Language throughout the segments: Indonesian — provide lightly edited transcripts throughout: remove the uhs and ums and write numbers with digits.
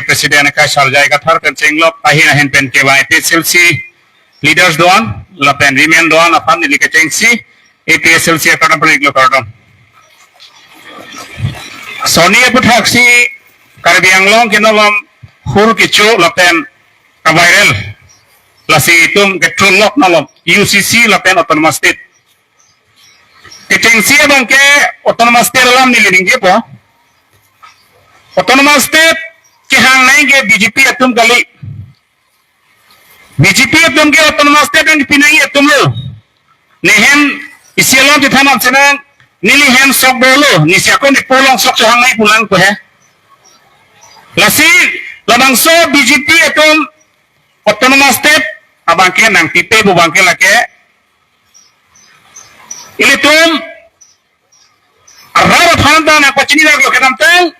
President ka sarjai ka thar pen chenglok ahin ahin pen ke bai PSLC leaders doan la pen women doan apan ni ke chengsi PSLC ka na prik lo kardom Sony puthaksi Karbi Anglong kinolom hur kichu la pen ka viral la si tum ke trunlok nolom UCC la pen autonomous state ke chengsi bang ke autonomous state lam ni lining je po autonomous state के हंग नहीं के बीजेपी तुम कली बीजेपी तुम के autonomous state में पिनाई तुम लो नेहन इसी लोग जितना आप चना नीली हेम sok बोलो निस्या को निपोलों sok हंग नहीं पुलांग को है लसी लबंगसो बीजेपी तुम autonomous state abang के नंग पिपे बुबांग के लगे इले तुम अर्राव फांदा ना पचनी लग के नमतंग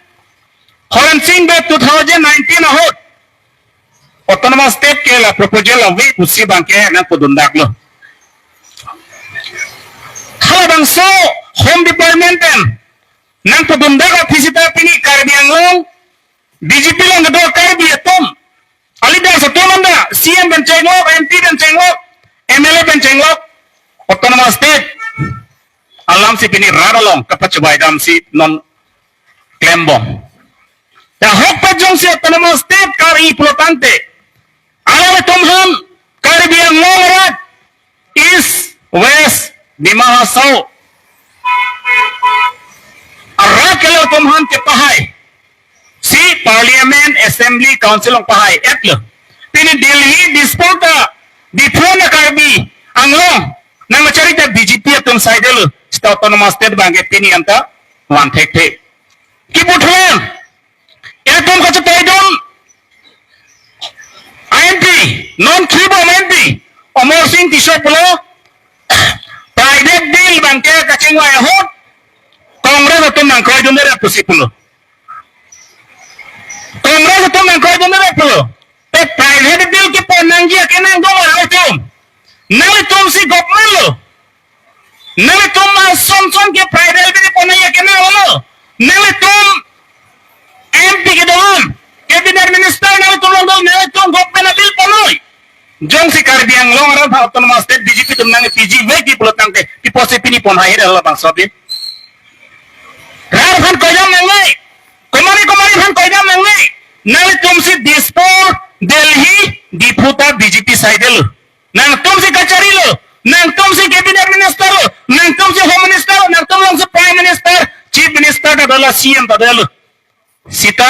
Horancing be 2019 ahot autonomous state ke la proposal awi usi bangke nang podundak lo hala bangso home department nang podundak ofisita pini Karbi Anglong BJP lang do Karbi atom alida sa tumanda CM bencenglok MP bencenglok MLA bencenglok autonomous state alam si pini radalong kapacubay dam si non klembong The hope of autonomous state kari importante. Alam tumhan Karbi Anglong East West Dimahasau. Arrak kalau tumhan ke pahai. Si Parliament Assembly Council ng pahai etlo. Pini Delhi dispota before na Karbi Anglong nang macarita BJP atong side lo sta autonomous state bangke pini anta one take. Kibutlan Etum kacu taidum IMP non kibo IMP Omor Singh Kishore Pulo private bill bangke kacing wa yahut Kongres atum nang koi dumere pusi pulo Kongres atum nang koi dumere pulo te private bill ki ponang ji akenang do nang tum si government lo nang tum son ke private bill ponang akenang lo nang tum MP ke dalam cabinet minister na tulong daw na itong government bill panoy jong si Karbi Anglong ran autonomous state BJP tumnang PGV ki pulotang te ki posi pini pon hai dal bang sobi rar khan koyam nangai komari khan koyam nangai na tum si Dispur Delhi diputa BJP side lo nang tum si kachari lo nang tum si cabinet minister lo nang tum si home minister lo nang tum si prime minister chief minister adalah CM badalo Sita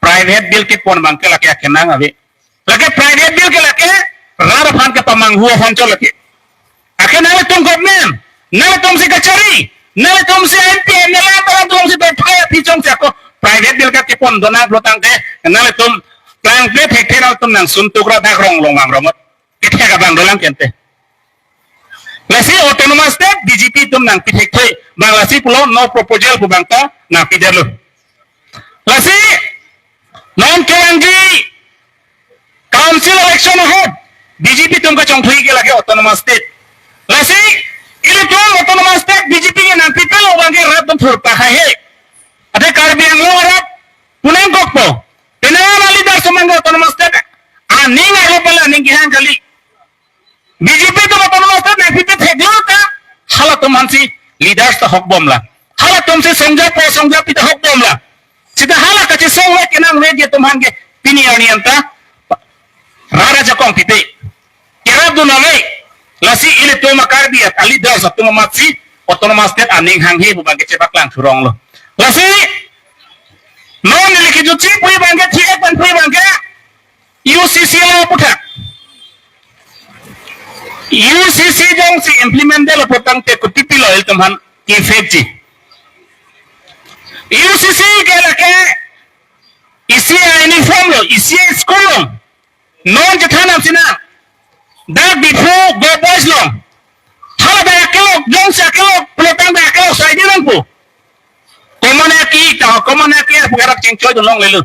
private bill ke pon bangke laki akenang abe laki private bill ke laki rar fan ke pamanghu honco laki akenang tum government nale tum si kachari nale tum si MP nale tum si berthaya pichong si ako private bill ke pon dona blotang ke nale tum tang pe thek nal tum nang suntukra dak rong lomang romot kithe ka bang dolang kente lasi autonomous state BJP tum nang pithek thoi banglasi pulo no proposal pu bangta na pidelo Lasi non kewangi council election ahead BJP tumka chongthui ke lage autonomous state lasi ile tum autonomous state BJP ke nang people obange rat tum phurta hai ade Karbi Anglong rat punang kokpo tenang ali dar sumang autonomous state aning alo pala aning gihan kali BJP tum autonomous state nang people theglo ta hala tum hansi leaders ta hokbom la hala tum se songjap pita hokbom la Sita hala kaci songwe kenang media tumhan ke pini ani anta rara jakong pite kerap dunale lasi ile tuma Karbi at ali das tuma matsi autonomous state aning hanghe bubang ke cepak lang surong lo lasi non liki juci pui bangke thiek pan pui bangke UCC lo puthak UCC jong si implement de lo potang te kutipi lo il tumhan effect UCC ke lake isi uniform lo isi school lo non jethana sina da before go boys lo hala da akelo jong sa akelo pelotang da akelo sai dirang pu komana ki pugarak chingchoy dolong lelu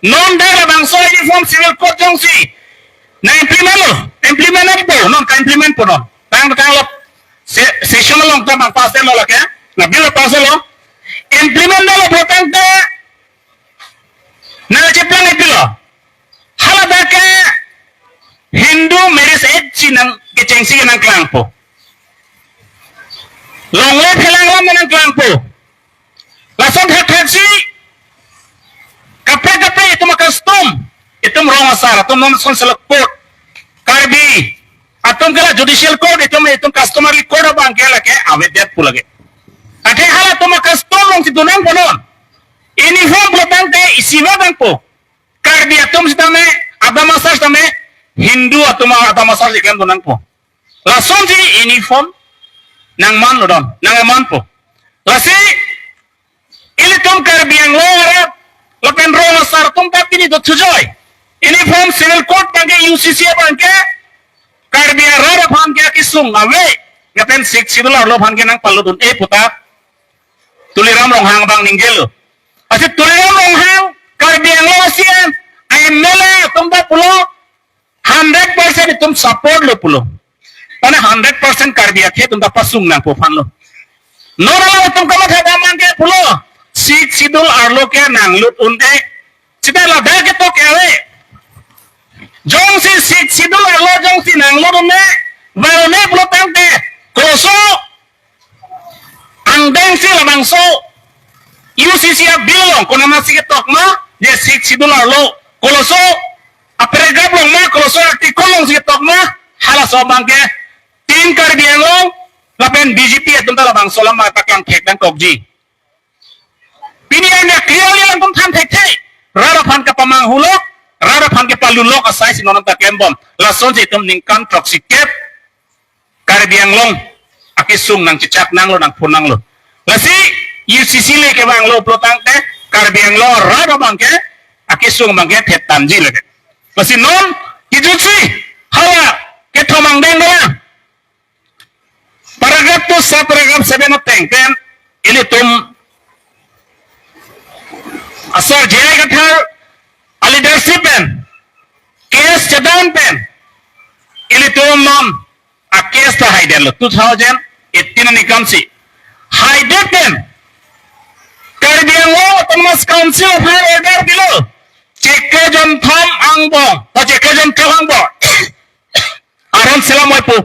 non da bangso uniform civil code jong si na implement po non ka implement po non tang lo session lo ta bang pass lo lake na bill pass lo implement lo potang ta na cheplang ipilo si nang kecengsi nang kelang po. Long le phelang lam nang kelang po. Lason hat si kapre itu mah custom. Itu merong asar, itu non selek port. Karbi atom kala judicial code itu customary code bang kala ke awedet pula ke. Ate hala to mah custom long situ nang ponon. Uniform belakang te isiwa bang po. Karbi atom sitame ada masas tame Hindu atau ada masas ikan to nang po. Lason si uniform nang man lo don, nang man po. Lasi ili tum karbi ang lo arap lapen rong asar tum tapi ni to tujoy. Uniform civil code bangke UCC bangke karbi arap han ke kisung awe ngapen sik sidul lo han ke nang paludun puta tuliram rong hang bang ninggel lo. Asyik tuliram rong hang karbi ang lo sian ay mele tum da pulo 100% tum support lo pulo. Pane 100% karbi akhe tum da pasung nang po fan lo. Norala tum kamat hadaman ke pulo sik sidul arlo ke nang lut unde sida la da ke to ke awe jong si sik sidul arlo jong si nang lut unde balone pulo tangte koso angdeng si la bangso UCC bilong kono masih ketok ma je sik sidul arlo koloso apregab long ma koloso artikol long si ketok ma hala so bangke tim karbi long lapen BJP atun ta la bangso la ma takang kek dan kokji pinian ya clearly lang tum tham thek thek rara phan ka pamang hulok rara phan ke palulok asai sinon ta klembom lason si tum ningkan proxy cap karbiang long akisung nang cicak nang lo nang punang lo lasi UCC le ke bang lo plotang te karbiang lo rara bangke akisung bangke thet tanji le lasi non kijuchi hala ke thomang deng la paragraph tu paragraph 7 teng pen ini tum asar jaya gathar leadership pen case jadan pen ini tum non a case ta haiden lo 2018 ni kamsi haiden pen karbiang lo autonomous council of higher order bilo ceke jon tham angbong o ceke jon tham angbong aron selam waipu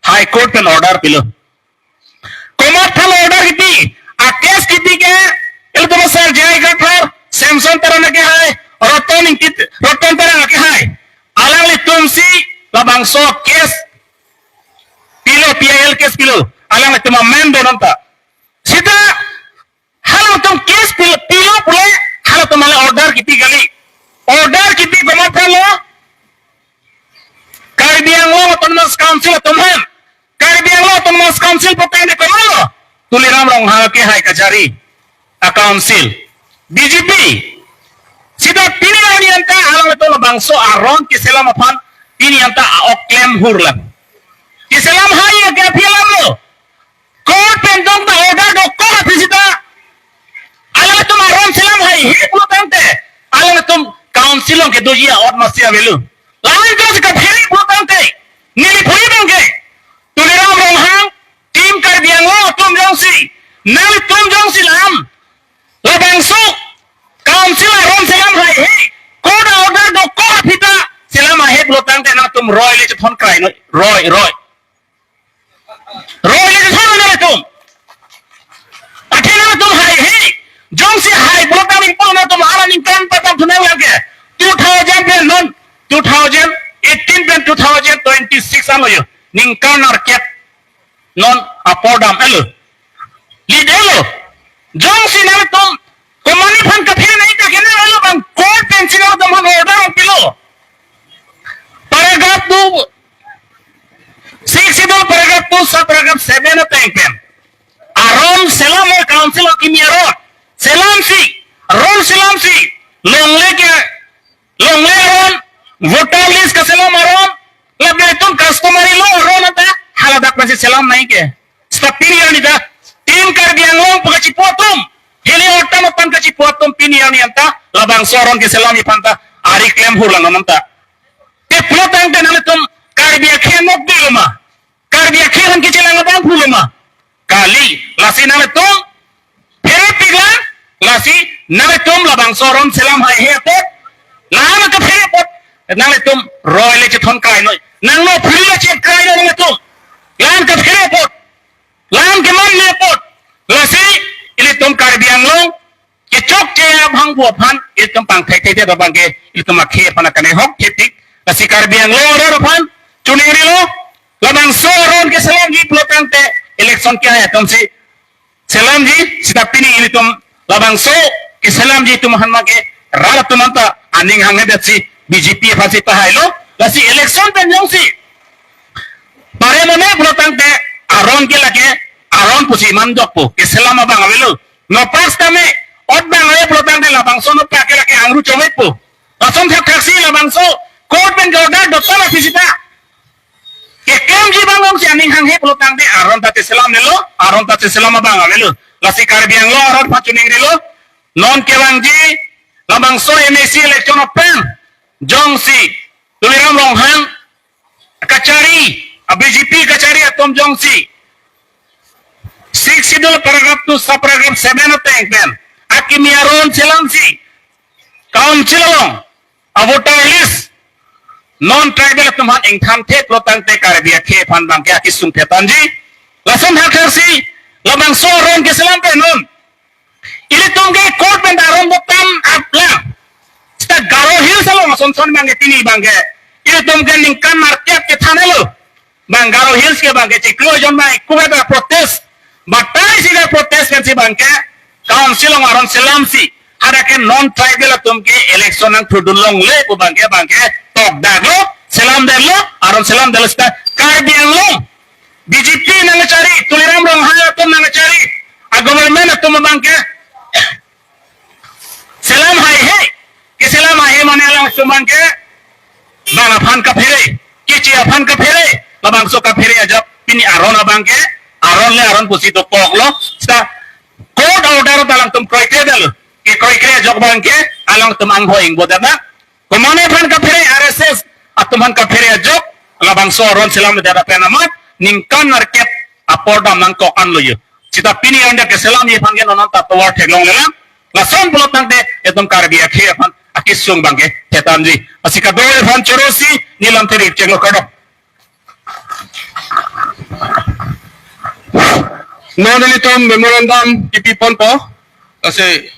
high court pen order bilo komat thal order kiti a case kiti ke il to sar jaya gathar Samson tarana ke hai roton tarana ke hai alang li tumsi labang so case pilo PIL case pilo alang li tuma member nanta sita halo tum case pilo pule halo tumala order kiti gali order kiti komat thalo karbiang lo autonomous council tumhan karbiang lo autonomous council poteng de komalo tuliram rong ha ke hai kachari a council BJP sida pini anta alang itu bangso aron kiselam apaan ini anta oklem hurlan kiselam haya ke filam lo court pendong ta order do court sida alang itu aron selam hai he pulo tante alang itu council ke dojia or masya velu lain terus ke phiri pulo tante nili phiri bangke tuliram rong hang tim karbiang lo tum jongsi nali tum jongsi lam labangso council aron selam hai he koda order do ko pita selam hai blotang te na tum roy le thon krai no roy le thon na tum athena tum hai he jong se hai blotang ning pon na tum ala ning kan patam thunai lage 2000 pen non 2018 pen 2026 alo yo ning kan ar ket non apodam elo lidelo jong si na tum komani phan ka phir nahi ta kene alo bang court pencil or dam order pilo paragraph 2 6 sidol paragraph 2 sub paragraph 7 teng pen aron selam or council of kimiaro selam si longle aron voter list ka selam aron labne tum customary lo aron ata haladak pasi selam nahi ke stapiri ani da tim karbiang long pagachi potum heli otam otam kachi potum pini ani anta labang soron ke selam ipanta ari claim hurlan nanta te plotang te nale tum karbia khenok dilma karbia khen ke chelang bang phulma kali lasi nale tum phere pigla lasi nale tum labang soron selam hai he te lama ka phere pot nang le tum roi le chithon kai noi nang no phri le chet kai no le tum lan ka phre pot lan ke man le pot la si ile tum kar biang long ke chok che bhang bo phan ile tum pang thai thai de bang ke ile tum khe pana kane hok thetik la si kar biang lo ro phan chuning ri lo la bang so ron ke salam ji plotang te election kya hai tum si salam ji sita pini ile tum la bang so ke salam ji tum hanma ke rar tum anta aning hang de si BJP pasi tahai lo la si election ten jong si pare mone plotang te aron ke lage aron pusi manjok po ke selama bang avelo no pas tame ot bang ave plotang de la bang so no pa ke lage angru chomet po asom thak taksi la bang so court ben order doktor ofisita ke kem ji bang ong si aning hang he plotang de aron tate selam nelo aron tate selama bang avelo la si kar biang lo aron pachuning rilo non ke bang ji la bang so MAC election of pen jong si tuliram long hang kachari BJP kachari atom jong si 6 schedule paragraph 2 subparagraph 7 of tank pen akimi aron selam si council long voter list non tribal tumhan ingtham the protang te karbia khe phan bang ke akisung thetanji lasan hakar si labang so ron ke selam pe non ile tongge court ben daron botam apla sta garo hil salo son son bang tini bang ke ile tongge ningkan market ke thanelo bang garo hills ke bang ke chiklo jon mai kubeda protest batai sila protest kan si bang ke council aron selam si ada ke non tribal tumke election ang tudulong le ko bang ke tok daglo selam delo aron selam delo sta karbiang lo BJP nang cari tuliram rong haya tum nang cari a government tum bang ke selam hai he ke selam hai mane lang suman ke bang aphan ka phire kichi aphan ka phire labang so ka phire ajab pini aron abang ke aron le aron pusi to pok lo sta court order dalang tum criteria dalo ke criteria jog bang ke alang tum ang hoing bodana komane phan ka phire RSS atuman ka phire jog labang so aron selam dada penamat ningkan market apordam nang ko an lo yo cita pini anda ke selam ye phan ke non ta to war theglong le la son bolot nang de etum karbia khe phan akisung bang ke thetanji asika dole phan chorosi nilam theri cheglo kodo Nonelitom memorandum ipipon po kasi